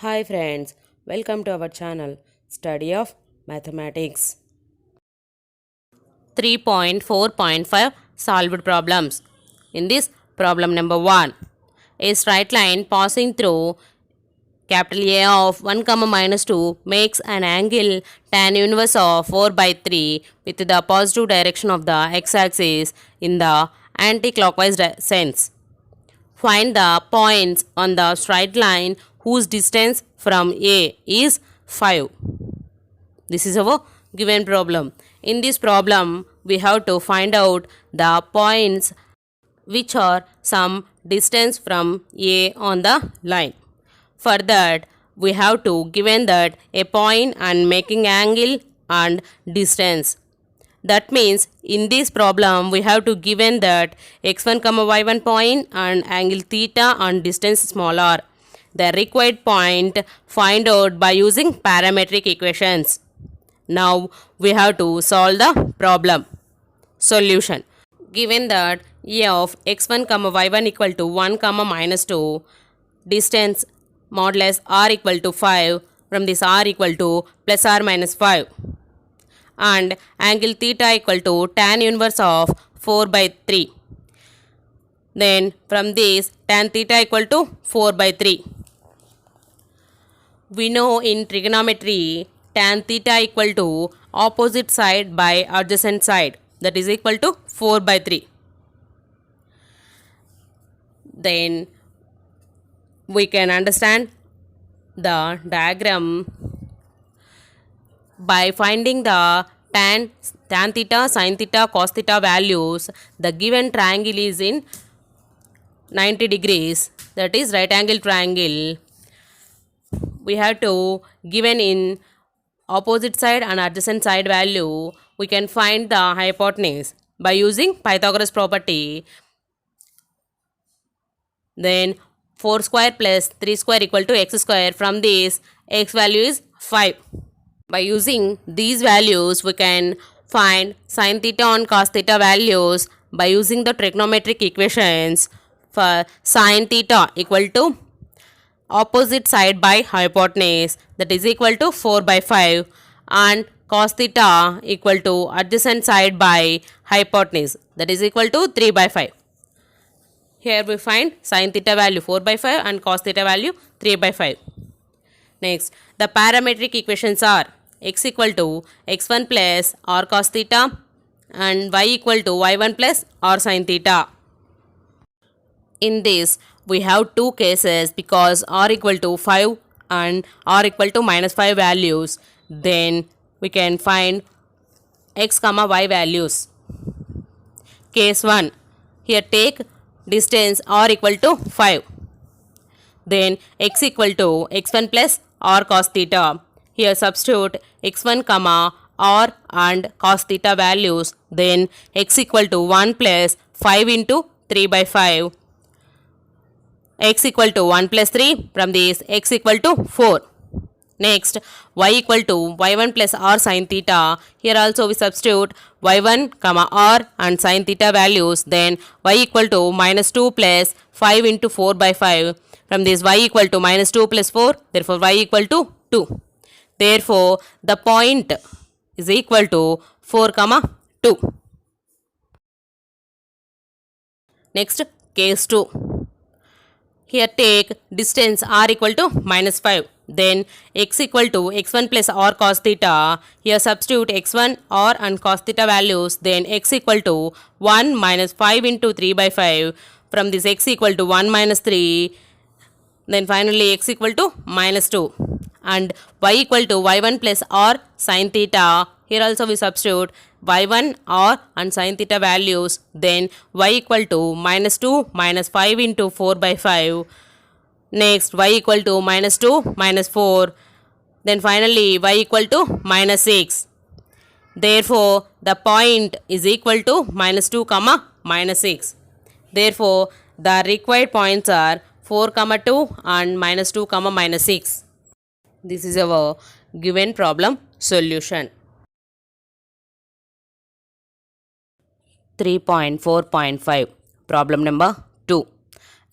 Hi friends, welcome to our channel Study of Mathematics. 3.4.5 Solved Problems. In this problem number 1, a straight line passing through capital A of 1, minus 2 makes an angle tan inverse of 4 by 3 with the positive direction of the x-axis in the anti-clockwise sense. Find the points on the straight line whose distance from A is 5. This is our given problem. In this problem, we have to find out the points which are some distance from A on the line. For that, we have to given that a point and making angle and distance. That means in this problem we have to given that x1, y1 point and angle theta and distance small r. The required point find out by using parametric equations. Now we have to solve the problem. Solution. Given that a of x1, y1 equal to 1, minus 2, distance modulus r equal to 5, from this r equal to plus r minus 5, and angle theta equal to tan inverse of 4 by 3. Then from this tan theta equal to 4 by 3. We know in trigonometry tan theta equal to opposite side by adjacent side, that is equal to 4 by 3. Then we can understand the diagram by finding the tan theta, sin theta, cos theta values. The given triangle is in 90 degrees, that is right angle triangle. We have to given in opposite side and adjacent side value. We can find the hypotenuse by using Pythagoras property. Then 4 square plus 3 square equal to x square. From this x value is 5. By using these values, we can find sin theta and cos theta values by using the trigonometric equations. For sin theta equal to opposite side by hypotenuse, that is equal to 4 by 5, and cos theta equal to adjacent side by hypotenuse, that is equal to 3 by 5. Here we find sin theta value 4 by 5 and cos theta value 3 by 5. Next, the parametric equations are x equal to x1 plus r cos theta and y equal to y1 plus r sin theta. In this, we have two cases because r equal to 5 and r equal to minus 5 values. Then we can find x, y values. Case 1. Here take distance r equal to 5. Then x equal to x1 plus r cos theta. Here substitute x1, r and cos theta values. Then x equal to 1 plus 5 into 3 by 5. X equal to 1 plus 3. From this x equal to 4. Next, y equal to y1 plus r sin theta. Here also we substitute y1, r and sin theta values. Then y equal to minus 2 plus 5 into 4 by 5. From this y equal to minus 2 plus 4. Therefore y equal to 2. Therefore the point is equal to 4, 2. Next, case 2. Here take distance r equal to minus 5. Then x equal to x1 plus r cos theta. Here substitute x1, r and cos theta values. Then x equal to 1 minus 5 into 3 by 5. From this x equal to 1 minus 3. Then finally x equal to minus 2. And y equal to y1 plus r sin theta. Here also we substitute y1, r and sin theta values. Then y equal to minus 2 minus 5 into 4 by 5. Next y equal to minus 2 minus 4. Then finally y equal to minus 6. Therefore the point is equal to minus 2, minus 6. Therefore the required points are 4, 2 and minus 2, minus 6. This is our given problem solution. 3.4.5 Problem number 2.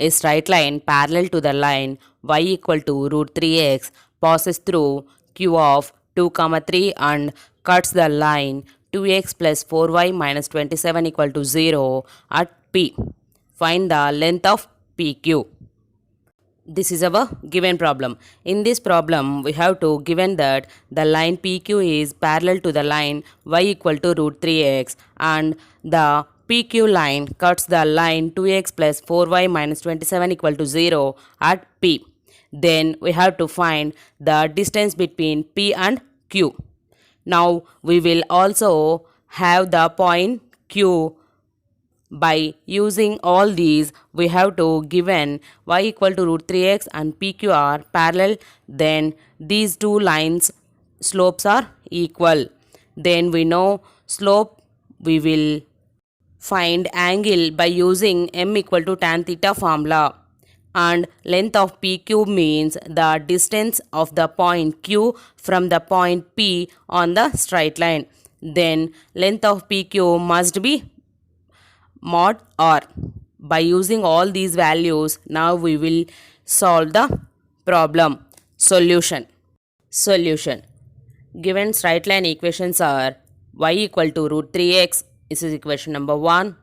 A straight line parallel to the line y equal to root 3x passes through q of 2, 3 and cuts the line 2x plus 4y minus 27 equal to 0 at P. Find the length of PQ. This is our given problem. In this problem, we have to given that the line PQ is parallel to the line y equal to root 3x and the PQ line cuts the line 2x plus 4y minus 27 equal to 0 at P. Then we have to find the distance between P and Q. Now we will also have the point Q. By using all these, we have to given y equal to root 3x and PQ are parallel, then these two lines slopes are equal. Then we know slope, we will find angle by using m equal to tan theta formula. And length of PQ means the distance of the point Q from the point P on the straight line. Then length of PQ must be mod r. By using all these values, now we will solve the problem. Solution. Given straight line equations are y equal to root 3x, this is equation number 1,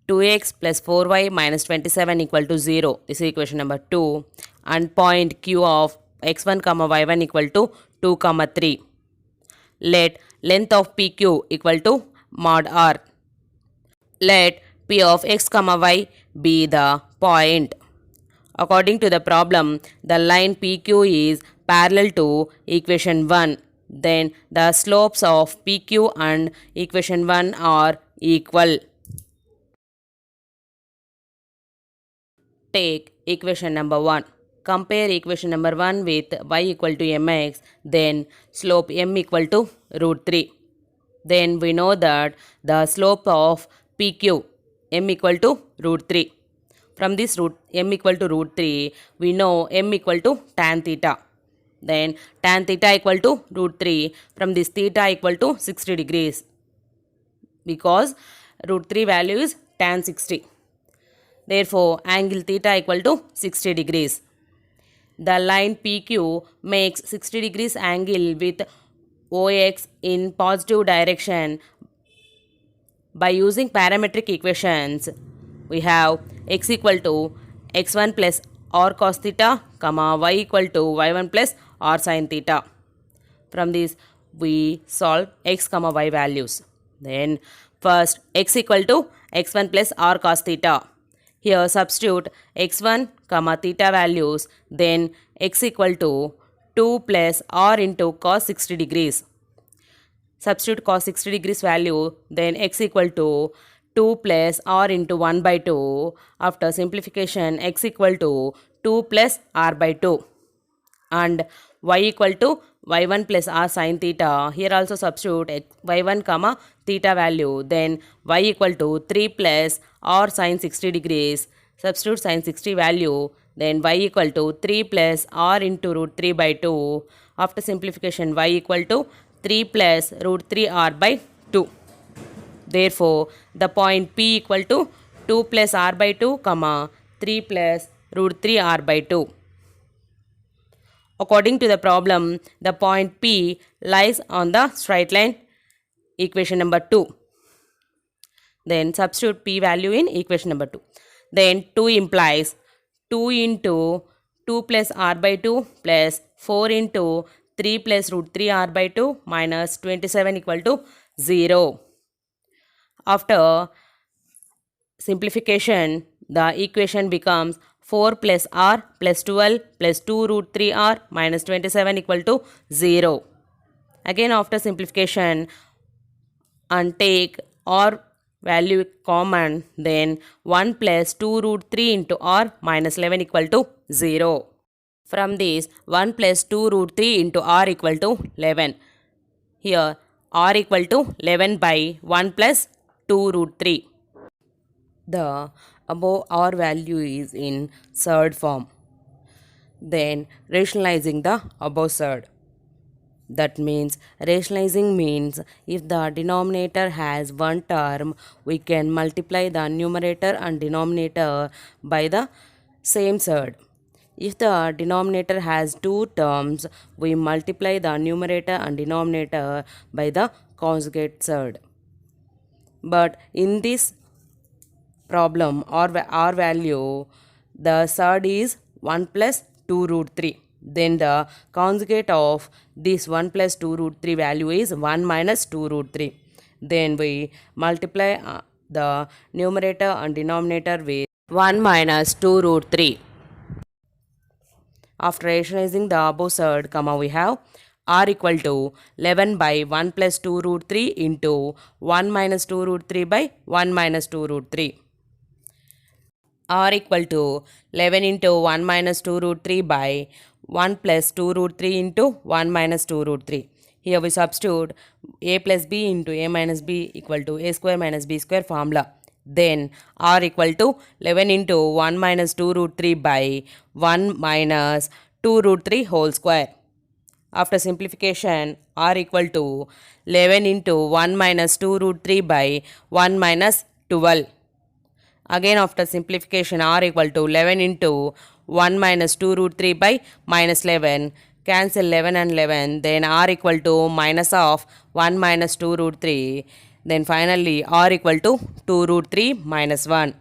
2x plus 4y minus 27 equal to 0, this is equation number 2, and point q of x1 comma y1 equal to 2 comma 3. Let length of PQ equal to mod r. Let P of x comma y be the point. According to the problem, the line PQ is parallel to equation 1. Then the slopes of PQ and equation 1 are equal. Take equation number 1. Compare equation number 1 with y equal to mx, then slope m equal to root 3. Then we know that the slope of PQ m equal to root 3. From this root m equal to root 3, we know m equal to tan theta. Then tan theta equal to root 3. From this theta equal to 60 degrees. Because root 3 value is tan 60. Therefore, angle theta equal to 60 degrees. The line PQ makes 60 degrees angle with OX in positive direction. By using parametric equations, we have x equal to x1 plus r cos theta, comma y equal to y1 plus r sin theta. From this, we solve x comma y values. Then first x equal to x1 plus r cos theta. Here substitute x1 comma theta values. Then x equal to 2 plus r into cos 60 degrees. Substitute cos 60 degrees value, then x equal to 2 plus r into 1 by 2. After simplification, x equal to 2 plus r by 2. And y equal to y1 plus r sin theta. Here also substitute y1 comma theta value. Then y equal to 3 plus r sin 60 degrees. Substitute sin 60 value. Then y equal to 3 plus r into root 3 by 2. After simplification, y equal to 3 plus root 3 r by 2. Therefore, the point P equal to 2 plus r by 2, comma 3 plus root 3 r by 2. According to the problem, the point P lies on the straight line, equation number 2. Then substitute P value in equation number 2. Then 2 implies 2 into 2 plus r by 2 plus 4 into 3 plus root 3 r by 2 minus 27 equal to 0. After simplification, the equation becomes 4 plus r plus 12 plus 2 root 3 r minus 27 equal to 0. Again after simplification and take r value common, then 1 plus 2 root 3 into r minus 11 equal to 0. From this, 1 plus 2 root 3 into r equal to 11. Here, r equal to 11 by 1 plus 2 root 3. The above r value is in surd form. Then, rationalizing the above surd. That means, rationalizing means if the denominator has one term, we can multiply the numerator and denominator by the same surd. If the denominator has two terms, we multiply the numerator and denominator by the conjugate surd. But in this problem, our value, the surd is 1 plus 2 root 3. Then the conjugate of this 1 plus 2 root 3 value is 1 minus 2 root 3. Then we multiply the numerator and denominator with 1 minus 2 root 3. After rationalizing the above surd, we have r equal to 11 by 1 plus 2 root 3 into 1 minus 2 root 3 by 1 minus 2 root 3. r equal to 11 into 1 minus 2 root 3 by 1 plus 2 root 3 into 1 minus 2 root 3. Here we substitute a plus b into a minus b equal to a square minus b square formula. Then r equal to 11 into 1 minus 2 root 3 by 1 minus 2 root 3 whole square. After simplification, r equal to 11 into 1 minus 2 root 3 by 1 minus 12. Again after simplification, r equal to 11 into 1 minus 2 root 3 by minus 11. Cancel 11 and 11. Then r equal to minus of 1 minus 2 root 3. Then finally r equal to 2 root 3 minus 1.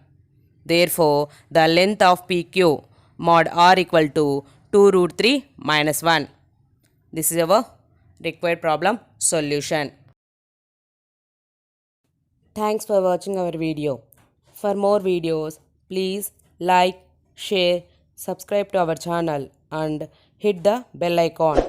Therefore, the length of PQ mod r equal to 2 root 3 minus 1. This is our required problem solution. Thanks for watching our video. For more videos, please like, share, subscribe to our channel and hit the bell icon.